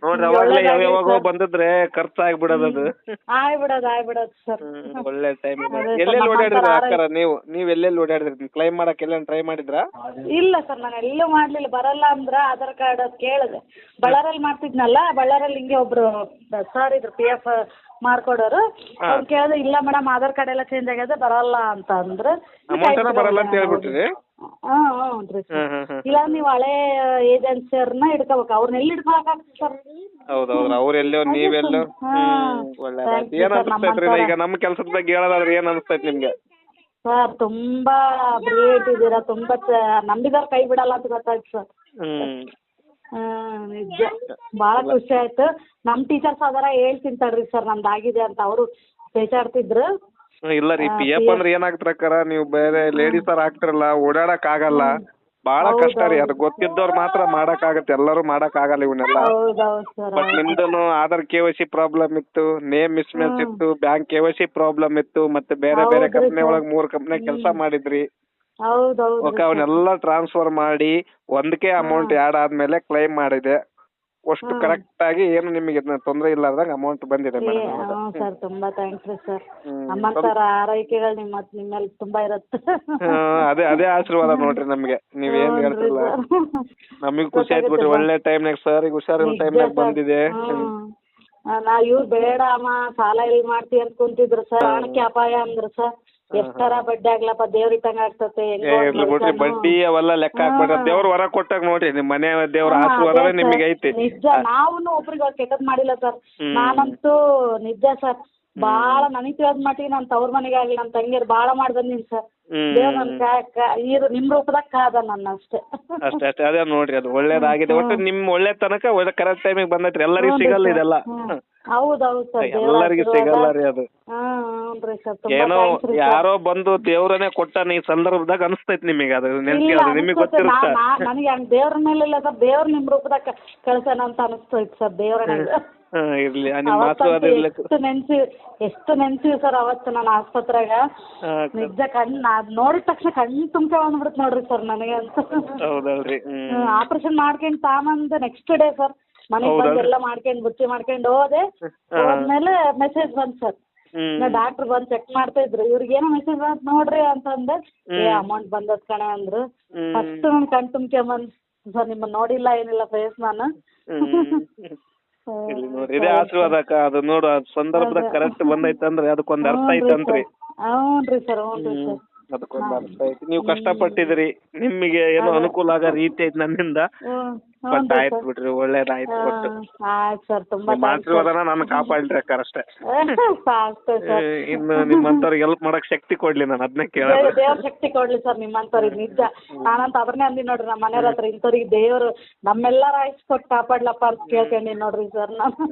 ನೋಡ್ರಿ ನಿಮ್ಗೆ ಅವಾಗ್ಲೇ ಒಳ್ಳೇದಾಗ್ಲಿ ಯಾವ್ಯಾವಾಗೋ ಸರ್. ಬಂದಿದ್ರೆ ಖರ್ಚಾಗ್ಬಿಡೋದು ಅದು. ಆಗ್ಬಿಡೋದು ಸರ್. ಒಳ್ಳೆ ಟೈಮ್ ಇದೆ. ಅದೇ ಸರ್, ಎಲ್ಲೆಲ್ಲಿ ನಮ್ಮಂತರ ಓಡಾಡಿದ್ರಿ ಆರೈಕೆ. ಅಕ್ಕಾರ ನೀವು ಎಲ್ಲೆಲ್ಲಿ ಓಡಾಡಿದ್ರಿ ಕ್ಲೈಮ್ ಮಾಡಕ್ ಎಲ್ಲೇನು ಟ್ರೈ ಮಾಡಿದ್ರಾ? ಇಲ್ಲ ಸರ್, ನಾನು ಎಲ್ಲೂ ಮಾಡ್ಲಿಲ್ಲ. ಬರಲ್ಲ ಅಂದ್ರ ಆಧಾರ್ ಕಾರ್ಡ್ ಅದು ಕೇಳಿದೆ. ಬಳ್ಳಾರಲ್ಲಿ ಮಾಡ್ತಿದ್ನಲ್ಲ, ಬಳ್ಳಾರಲ್ಲಿ ಹಿಂಗೆ ಒಬ್ರು ಸರ್ ಇದ್ರು PF ಮಾಡ್ಕೊಡೋರು. ಅವ್ರು ಕೇಳಿದೆ, ಇಲ್ಲ ಮೇಡಮ್ ಆಧಾರ್ ಕಾರ್ಡ್ ಎಲ್ಲ ಚೇಂಜ್ ಆಗ್ಯದ ಬರಲ್ಲ ಅಂತ ಅಂದ್ರು. ಅಮೌಂಟನ ಬರಲ್ಲ ಅಂತ ಹೇಳ್ಬಿಟ್ರಿ? ಹ್ಞೂ ರೀ ಸರ್. ಇಲ್ಲ ನೀವು ಹಳೆ ಏಜೆನ್ಸಿಯವ್ರನ್ನ ಹಿಡ್ಕೋಬೇಕು, ಅವ್ರನ್ನ ಎಲ್ಲಿ ಹಿಡ್ಕೊಳಕ್ಕಾಗ್ತದೆ ಸರ್? ಹೌದೌದು, ಅವ್ರೆಲ್ಲೋ ನೀವೆಲ್ಲೋ. ಒಳ್ಳೇದಾಯ್ತು. ಏನ್ ಅನ್ಸ್ತೈತ್ರಿ ಈಗ ನಮ್ಮ ಕೆಲ್ಸದ ಬಗ್ಗೆ ಹೇಳೋದಾದ್ರೆ ಏನ್ ಅನ್ಸ್ತೈತಿ ನಿಮ್ಗೆ? ಸರ್ ತುಂಬಾ ಗ್ರೇಟ್ ಇದ್ದೀರಾ, ತುಂಬಾ ನಂಬಿದವ್ರು ಕೈ ಬಿಡಲ್ಲ ಅಂತ ಗೊತ್ತಾಯ್ತು ಸರ್. ನಿಜ ಭಾಳ ಖುಷಿ ಆಯ್ತು. ನಮ್ಮ ಟೀಚರ್ಸ್ ಅದರ ಹೇಳ್ತೀನಿ ತಡ್ರಿ ಸರ್ ನಮ್ದಾಗಿದೆ ಅಂತ, ಅವರು ಬೇಜಾಡ್ತಿದ್ರು. ಇಲ್ಲ ರೀ, PF ಅಂದ್ರೆ ಏನಾಗ್ತಾರ, ನೀವು ಬೇರೆ ಲೇಡೀಸ್ ಅವ್ರು ಆಗ್ತಿರಲ್ಲ, ಓಡಾಡಕ್ ಆಗಲ್ಲ, ಬಹಳ ಕಷ್ಟ ರೀ. ಅದು ಗೊತ್ತಿದ್ದವ್ರು ಮಾತ್ರ ಮಾಡಕ್ ಆಗತ್ತೆ, ಎಲ್ಲರೂ ಮಾಡಕ್ ಆಗಲ್ಲ ಇವನ್ನೆಲ್ಲ. ಹೌದೌದು ಸರ್. ಬಟ್ ನಿಮ್ದು ಆಧಾರ್ KYC ಪ್ರಾಬ್ಲಮ್ ಇತ್ತು, ನೇಮ್ ಮಿಸ್ಮ್ಯಾಚ್ ಇತ್ತು, ಬ್ಯಾಂಕ್ KYC ಪ್ರಾಬ್ಲಮ್ ಇತ್ತು, ಮತ್ತೆ ಬೇರೆ ಬೇರೆ ಕಂಪ್ನಿ ಒಳಗ್ 3 ಕಂಪ್ನಿ ಕೆಲಸ ಮಾಡಿದ್ರಿ. ಹೌದೌದು ಓಕೆ, ಅವನ್ನೆಲ್ಲ ಟ್ರಾನ್ಸ್ಫರ್ ಮಾಡಿ ಒಂದಕ್ಕೆ ಅಮೌಂಟ್ ಆ್ಯಡ್ ಆದ್ಮೇಲೆ ಕ್ಲೈಮ್ ಮಾಡಿದೆ. ಅಷ್ಟು ಕರೆಕ್ಟ್ ಆಗಿ ಏನು ನಿಮಗೆ ತೊಂದರೆ ಇಲ್ಲಾರ್ದಾಗ ಅಮೌಂಟ್ ಬಂದಿದೆ ಮೇಡಮ್. ಹ್ಞೂ ಸರ್, ತುಂಬಾ ಥ್ಯಾಂಕ್ಸ್ ರೀ ಸರ್. ನಮ್ಮಂತರ ಆರೈಕೆಗಳು ನಿಮ್ಮಲ್ಲಿ ತುಂಬಾ ಇರುತ್ತೆ. ಅದೇ ಆಶೀರ್ವಾದ ನೋಡ್ರಿ ನಮ್ಗೆ, ನೀವೇನ್ ಹೇಳ್ತಿಲ್ಲ. ನಮಗ್ ಖುಷಿ ಆಯ್ತು ಬಿಡ್ರಿ, ಒಳ್ಳೆ ಟೈಮ್ನಾಗ ಸರ್ ಈಗ ಹುಷಾರಿಲ್ಲ ಟೈಮ್ನಾಗ ಬಂದಿದೆ. ಇವ್ರು ಬೇಡ ಅಮ್ಮ ಸಾಲ ಎಲ್ಲಿ ಮಾಡ್ತಿ ಅಂತ ಕುಂತಿದ್ರು ಸರ್. ಹಣಕ್ಕೆ ಅಪಾಯ ಅಂದ್ರು ಸರ್. ಎಷ್ಟರ ಬಡ್ಡಿ ಆಗ್ಲಪ್ಪ, ದೇವ್ರ ಇಟ್ಟಂಗ ಆಗ್ತತೆ. ಇರ್ಲಿ ಬಿಡ್ರಿ, ಬಡ್ಡಿ ಅವೆಲ್ಲ ಲೆಕ್ಕ ಹಾಕ್ಬೇಡ್ರಿ. ದೇವ್ರ ಹೊರ ಕೊಟ್ಟಾಗ ನೋಡ್ರಿ, ನಿಮ್ ಮನೆ ದೇವ್ರ ಆಶೀರ್ವಾದವೇ ನಿಮಗೆ ಐತಿ. ನಿಜ, ನಾವುನು ಒಬ್ರಿಗೆ ಕೆಟ್ಟದ್ ಮಾಡಿಲ್ಲ ಸರ್. ನಾನಂತೂ ನಿಜ ಸರ್, ಬಾಳ ನನಗ್ ತಿಳಿದ ಮಟ್ಟಿಗೆ ನಾನು ತವ್ರ ಮನೆಗೆ ಆಗ್ಲಿ ನಮ್ಮ ತಂಗಿಯರು ಬಾಳ ಮಾಡಿ ಬಂದೀನಿ ಸರ್. ದೇವ್ರ ನನ್ ನಿಮ್ ರೂಪದಾಗ ಕಾದ ನನ್ನ ಅಷ್ಟೇ. ಅಷ್ಟೇ ಅದೇ ನೋಡ್ರಿ, ಅದು ಒಳ್ಳೇದಾಗಿದೆ. ಒಟ್ಟು ನಿಮ್ ಒಳ್ಳೆ ತನಕ ಕರೆಕ್ಟ್ ಟೈಮಿಗೆ ಬಂದೈತ್ರಿ. ಎಲ್ಲರಿಗೂ ಸಿಗಲ್ಲ ಇದೆಲ್ಲ. ಹೌದೌದು ಸರ್, ಎಲ್ಲರಿಗೂ ಸಿಗಲ್ಲ ರೀ ಅದು. ಏನೋ ಯಾರೋ ಬಂದು ದೇವ್ರನ್ನೇ ಕೊಟ್ಟ ಈ ಸಂದರ್ಭದಾಗ ಅನಿಸ್ತೈತಿ ನಿಮಗೆ, ಅದು ನೆನಪಿ, ಅದು ನಿಮಗೆ ಗೊತ್ತಿರುತ್ತೆ. ನನಗೆ ಹಂಗ ದೇವ್ರ ಮೇಲೆ ಇಲ್ಲ ಸರ್, ದೇವ್ರ ನಿಮ್ ರೂಪದಾಗ ಕಳ್ಸೋಣ ಅಂತ ಅನಿಸ್ತೈತಿ ಸರ್. ದೇವ್ರ ಇರ್ಲಿ, ನಿಮ್ಮ ಆಶೀರ್ವಾದ ಇರ್ಲಿ. ಎಷ್ಟು ನೆನ್ಸಿವಿ ಸರ್ ಅವತ್ತು ನಾನು ಆಸ್ಪತ್ರೆಗ. ನಿಜ ನೋಡಿದ ತಕ್ಷಣ ಕಣ್ಣು ತುಂಬ ಬಂದ್ಬಿಡುತ್ತೆ ನೋಡ್ರಿ ಸರ್ ನನಗೆ ಅಂತ. ಹೌದಲ್ರಿ. ಆಪರೇಷನ್ ಮಾಡ್ಕೊಂಡು ತಾಮಂದ ನೆಕ್ಸ್ಟ್ ಡೇ ಸರ್ ಮನೆಗೆ ಬಂದು ಎಲ್ಲ ಮಾಡ್ಕೊಂಡು ಬುತ್ತಿ ಮಾಡ್ಕೊಂಡು ಹೋದೆ. ಹೋದ್ಮೇಲೆ ಮೆಸೇಜ್ ಬಂತು ಸರ್. ಡಾಕ್ಟರ್ ಬಂದು ಚೆಕ್ ಮಾಡ್ತಾ ಇದ್ರು. ಇವ್ರಿಗೇನೋ ಮೆಸೇಜ್ ಬಂತು ನೋಡ್ರಿ ಅಂತಂದೆ. ಅಮೌಂಟ್ ಬಂದದ್ ಕಣೆ ಅಂದ್ರು. ಫಸ್ಟ್ ನನ್ ಕಣ್ ತುಂಬ್ಕೊಂಬಂದ್ ಸರ್, ನಿಮ್ಮನ್ನ ನೋಡಿಲ್ಲ ಏನಿಲ್ಲ ಫೇಸ್ ನಾನು. ನೋಡಿ, ಇದೇ ಆಶೀರ್ವಾದ ಅಕ್ಕ. ಅದು ನೋಡು, ಸಂದರ್ಭದಾಗ ಕರೆಕ್ಟ್ ಬಂದೈತಂದ್ರೆ ಅದಕ್ಕೊಂದು ಅರ್ಥ ಐತಂತ್ರಿ. ಹ್ಞೂ ಸರ್, ಹ್ಞೂ ಸರ್. ಅದಕ್ಕೊಂದು ಅರ್ಥ ಐತಿ. ನೀವು ಕಷ್ಟಪಟ್ಟಿದ್ರಿ, ನಿಮಗೆ ಏನೋ ಅನುಕೂಲ ಆಗ ರೀತಿ ಐತಿ ನನ್ನಿಂದ. ಬಟ್ ಆಯ್ತು ಬಿಡ್ರಿ, ಒಳ್ಳೇದಾಯ್ತು. ಆಯ್ತು ಸರ್, ತುಂಬಾ ಆಶೀರ್ವಾದನ ನಾನು ಕಾಪಾಡ್ರಿ ಅಕ್ಕ ಅಷ್ಟೇ. ಇನ್ನು ನಿಮ್ಮಂತವ್ರಿಗೆ ಹೆಲ್ಪ್ ಮಾಡಕ್ ಶಕ್ತಿ ಕೊಡ್ಲಿ, ನಾನು ಅದನ್ನೇ ಕೇಳೋದು. ದೇವ್ರ ಶಕ್ತಿ ಕೊಡ್ಲಿ ಸರ್ ನಿಮ್ಮಂತವ್ರಿಗೆ. ನಿಜ ನಾನಂತ ಅದನ್ನೇ ಅಂದಿ ನೋಡ್ರಿ, ನಮ್ಮ ಮನೆಯವ್ರ ಹತ್ರ ಇಂಥವ್ರಿಗೆ ದೇವ್ರು ನಮ್ಮೆಲ್ಲರ ಆಯ್ಸ್ ಕೊಟ್ಟು ಕಾಪಾಡ್ಲಪ್ಪ ಅಂತ ಕೇಳ್ಕೊಂಡಿ ನೋಡ್ರಿ ಸರ್ ನಾನು.